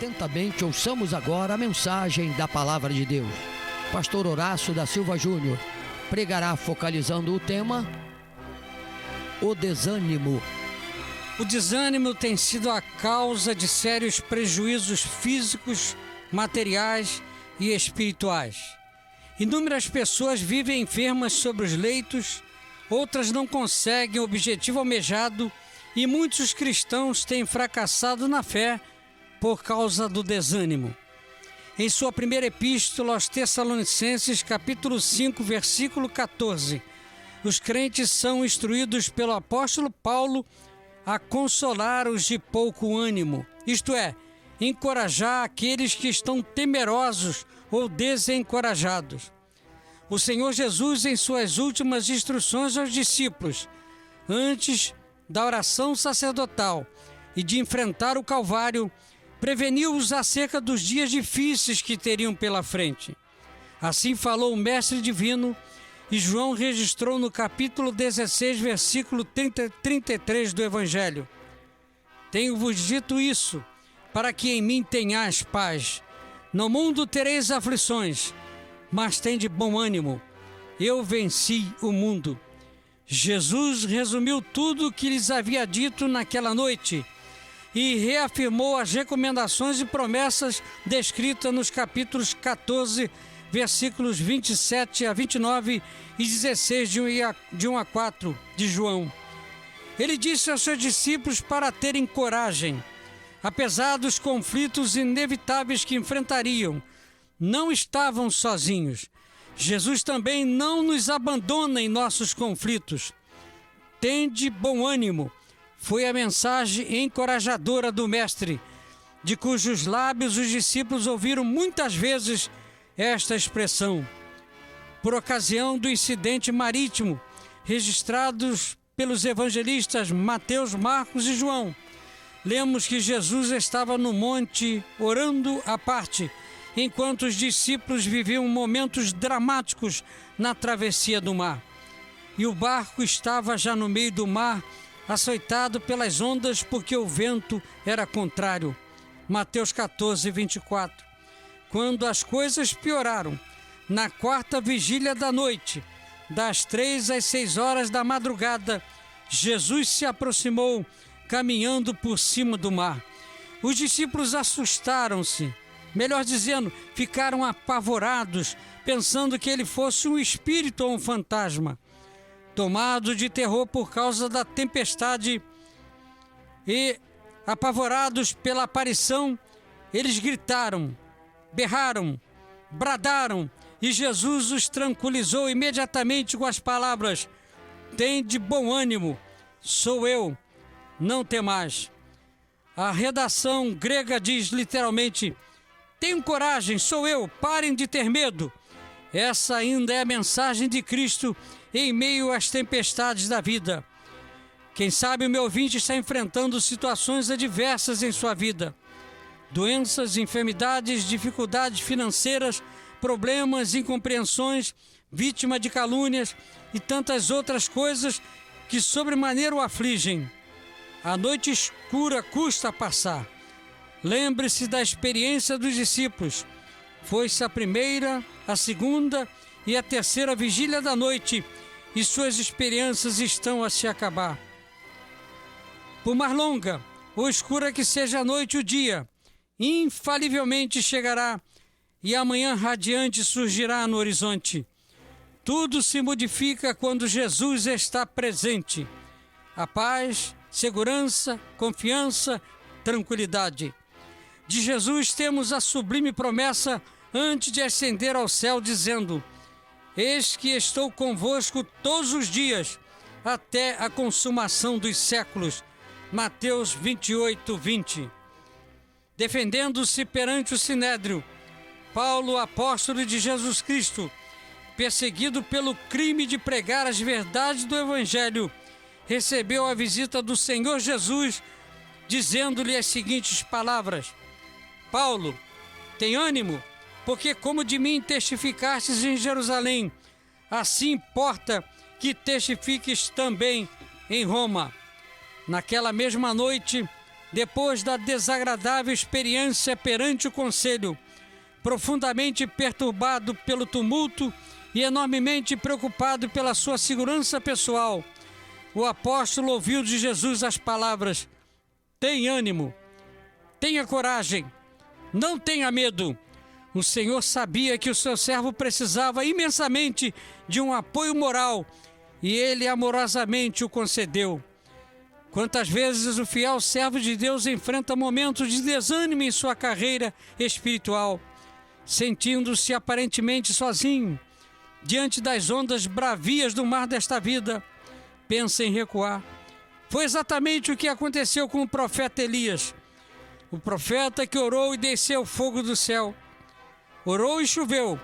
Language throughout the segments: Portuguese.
Atentamente ouçamos agora a mensagem da Palavra de Deus. Pastor Horácio da Silva Júnior pregará focalizando o tema o desânimo. O desânimo tem sido a causa de sérios prejuízos físicos, materiais e espirituais. Inúmeras pessoas vivem enfermas sobre os leitos, outras não conseguem o objetivo almejado e muitos cristãos têm fracassado na fé por causa do desânimo. Em sua primeira epístola aos Tessalonicenses, capítulo 5, versículo 14, os crentes são instruídos pelo apóstolo Paulo a consolar os de pouco ânimo, isto é, encorajar aqueles que estão temerosos ou desencorajados. O Senhor Jesus, em suas últimas instruções aos discípulos, antes da oração sacerdotal e de enfrentar o Calvário, preveniu-os acerca dos dias difíceis que teriam pela frente. Assim falou o Mestre Divino, e João registrou no capítulo 16, versículo 33 do Evangelho. Tenho-vos dito isso, para que em mim tenhais paz. No mundo tereis aflições, mas tende bom ânimo. Eu venci o mundo. Jesus resumiu tudo o que lhes havia dito naquela noite e reafirmou as recomendações e promessas descritas nos capítulos 14, versículos 27 a 29 e 16 de 1 a 4 de João. Ele disse aos seus discípulos para terem coragem. Apesar dos conflitos inevitáveis que enfrentariam, não estavam sozinhos. Jesus também não nos abandona em nossos conflitos. Tende bom ânimo, foi a mensagem encorajadora do Mestre, de cujos lábios os discípulos ouviram muitas vezes esta expressão. Por ocasião do incidente marítimo, registrados pelos evangelistas Mateus, Marcos e João, lemos que Jesus estava no monte orando à parte, enquanto os discípulos viviam momentos dramáticos na travessia do mar. E o barco estava já no meio do mar, açoitado pelas ondas porque o vento era contrário. Mateus 14, 24. Quando as coisas pioraram, na quarta vigília da noite, das 3 às 6 horas da madrugada, Jesus se aproximou, caminhando por cima do mar. Os discípulos assustaram-se, melhor dizendo, ficaram apavorados, pensando que ele fosse um espírito ou um fantasma. Tomados de terror por causa da tempestade e apavorados pela aparição, eles gritaram, berraram, bradaram, e Jesus os tranquilizou imediatamente com as palavras: tende bom ânimo, sou eu, não temais. A redação grega diz literalmente: tenham coragem, sou eu, parem de ter medo. Essa ainda é a mensagem de Cristo em meio às tempestades da vida. Quem sabe o meu ouvinte está enfrentando situações adversas em sua vida. Doenças, enfermidades, dificuldades financeiras, problemas, incompreensões, vítima de calúnias e tantas outras coisas que sobremaneira o afligem. A noite escura custa a passar. Lembre-se da experiência dos discípulos. Foi-se a primeira, a segunda e a terceira vigília da noite e suas experiências estão a se acabar. Por mais longa ou escura que seja a noite ou o dia, infalivelmente chegará e amanhã radiante surgirá no horizonte. Tudo se modifica quando Jesus está presente. A paz, segurança, confiança, tranquilidade. De Jesus temos a sublime promessa antes de ascender ao céu, dizendo: eis que estou convosco todos os dias, até a consumação dos séculos. Mateus 28, 20. Defendendo-se perante o Sinédrio, Paulo, apóstolo de Jesus Cristo, perseguido pelo crime de pregar as verdades do Evangelho, recebeu a visita do Senhor Jesus, dizendo-lhe as seguintes palavras: Paulo, tem ânimo, porque como de mim testificastes em Jerusalém, assim importa que testifiques também em Roma. Naquela mesma noite, depois da desagradável experiência perante o conselho, profundamente perturbado pelo tumulto e enormemente preocupado pela sua segurança pessoal, o apóstolo ouviu de Jesus as palavras: "Tem ânimo, tenha coragem, não tenha medo." O Senhor sabia que o seu servo precisava imensamente de um apoio moral e ele amorosamente o concedeu. Quantas vezes o fiel servo de Deus enfrenta momentos de desânimo em sua carreira espiritual, sentindo-se aparentemente sozinho, diante das ondas bravias do mar desta vida, pensa em recuar. Foi exatamente o que aconteceu com o profeta Elias, o profeta que orou e desceu fogo do céu. Orou e choveu,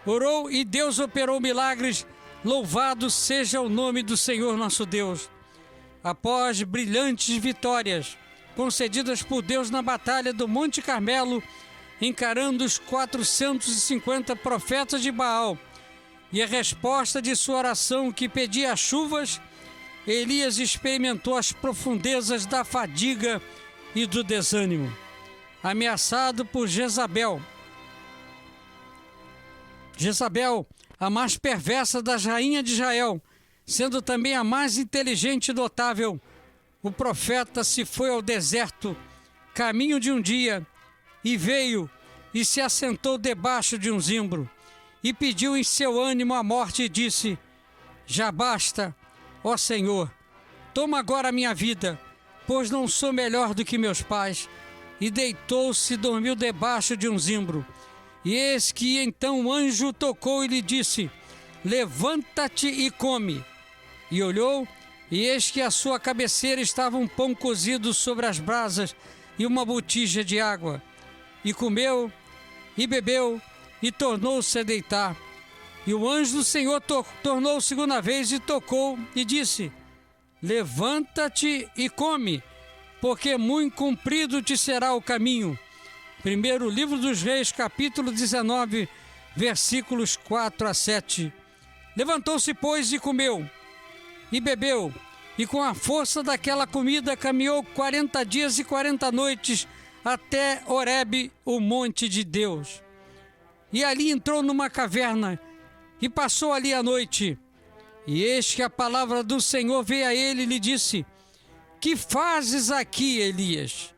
orou e Deus operou milagres. Louvado seja o nome do Senhor nosso Deus. Após brilhantes vitórias concedidas por Deus na batalha do Monte Carmelo, encarando os 450 profetas de Baal, e a resposta de sua oração que pedia chuvas, Elias experimentou as profundezas da fadiga e do desânimo. Ameaçado por Jezabel, a mais perversa das rainhas de Israel, sendo também a mais inteligente e notável, o profeta se foi ao deserto, caminho de um dia, e veio e se assentou debaixo de um zimbro, e pediu em seu ânimo a morte e disse: "Já basta, ó Senhor, toma agora a minha vida, pois não sou melhor do que meus pais." E deitou-se e dormiu debaixo de um zimbro. E eis que então o anjo tocou e lhe disse: "Levanta-te e come." E olhou, e eis que à sua cabeceira estava um pão cozido sobre as brasas e uma botija de água. E comeu, e bebeu, e tornou-se a deitar. E o anjo do Senhor tornou segunda vez e tocou e disse: "Levanta-te e come, porque muito comprido te será o caminho." Primeiro livro dos Reis, capítulo 19, versículos 4 a 7. Levantou-se, pois, e comeu, e bebeu, e com a força daquela comida caminhou 40 dias e 40 noites até Horebe, o monte de Deus. E ali entrou numa caverna, e passou ali a noite. E eis que a palavra do Senhor veio a ele e lhe disse: "Que fazes aqui, Elias?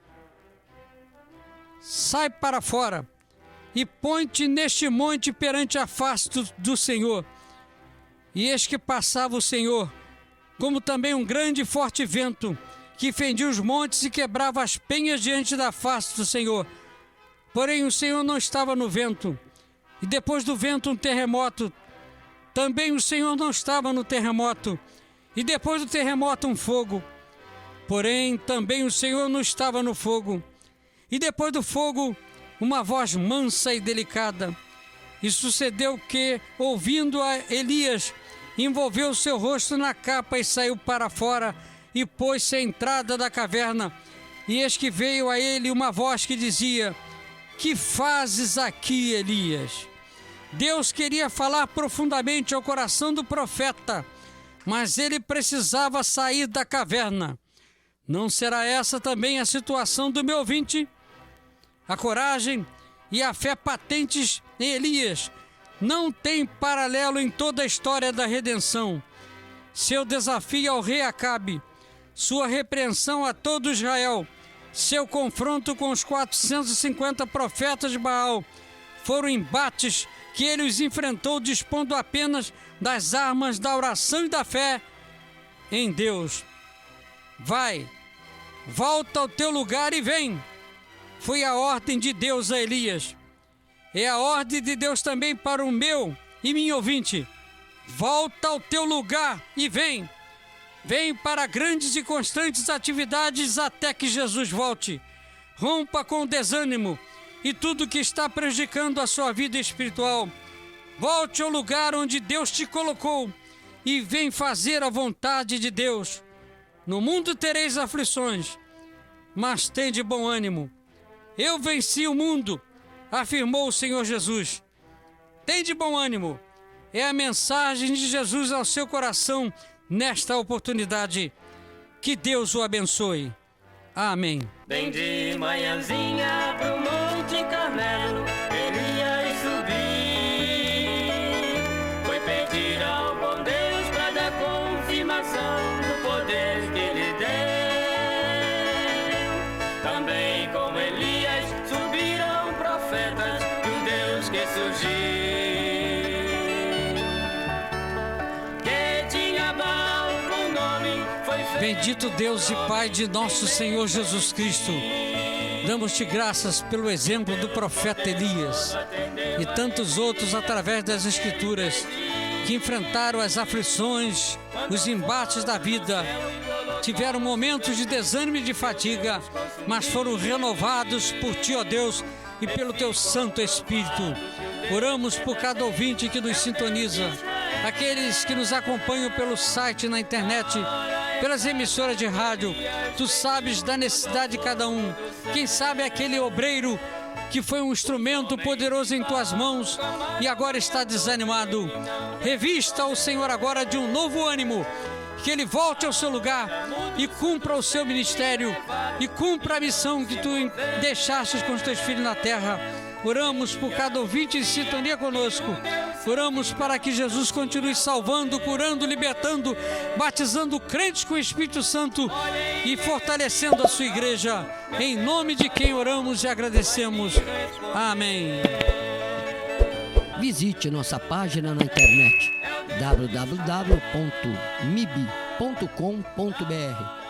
Sai para fora e põe-te neste monte perante a face do Senhor." E eis que passava o Senhor, como também um grande e forte vento, que fendia os montes e quebrava as penhas diante da face do Senhor. Porém o Senhor não estava no vento. E depois do vento um terremoto. Também o Senhor não estava no terremoto. E depois do terremoto um fogo. Porém também o Senhor não estava no fogo. E depois do fogo, uma voz mansa e delicada. E sucedeu que, ouvindo a Elias, envolveu seu rosto na capa e saiu para fora e pôs-se à entrada da caverna. E eis que veio a ele uma voz que dizia: "Que fazes aqui, Elias?" Deus queria falar profundamente ao coração do profeta, mas ele precisava sair da caverna. Não será essa também a situação do meu ouvinte? A coragem e a fé patentes em Elias não têm paralelo em toda a história da redenção. Seu desafio ao rei Acabe, sua repreensão a todo Israel, seu confronto com os 450 profetas de Baal, foram embates que ele os enfrentou dispondo apenas das armas da oração e da fé em Deus. Vai, volta ao teu lugar e vem. Foi a ordem de Deus a Elias. É a ordem de Deus também para o meu e minha ouvinte. Volta ao teu lugar e vem. Vem para grandes e constantes atividades até que Jesus volte. Rompa com o desânimo e tudo que está prejudicando a sua vida espiritual. Volte ao lugar onde Deus te colocou e vem fazer a vontade de Deus. No mundo tereis aflições, mas tende bom ânimo. Eu venci o mundo, afirmou o Senhor Jesus. Tende bom ânimo. É a mensagem de Jesus ao seu coração nesta oportunidade. Que Deus o abençoe. Amém. Bem de manhãzinha pro Monte Carmelo, Elias subir. Foi pedir ao bom Deus pra dar confirmação do poder que ele deu. Também como Elias subiram profetas do Deus que surgiu. Que tinha mal com nome, foi feito. Bendito Deus e Pai de nosso Senhor Jesus Cristo, damos-te graças pelo exemplo do profeta Elias e tantos outros através das Escrituras que enfrentaram as aflições, os embates da vida, tiveram momentos de desânimo e de fadiga, mas foram renovados por Ti, ó Deus, e pelo Teu Santo Espírito. Oramos por cada ouvinte que nos sintoniza, aqueles que nos acompanham pelo site na internet, pelas emissoras de rádio. Tu sabes da necessidade de cada um. Quem sabe aquele obreiro que foi um instrumento poderoso em Tuas mãos e agora está desanimado. Revista o Senhor agora de um novo ânimo, que ele volte ao seu lugar e cumpra o seu ministério e cumpra a missão que Tu deixaste com os Teus filhos na terra. Oramos por cada ouvinte em sintonia conosco. Oramos para que Jesus continue salvando, curando, libertando, batizando crentes com o Espírito Santo e fortalecendo a sua igreja. Em nome de quem oramos e agradecemos. Amém. Visite nossa página na internet www.mib.com.br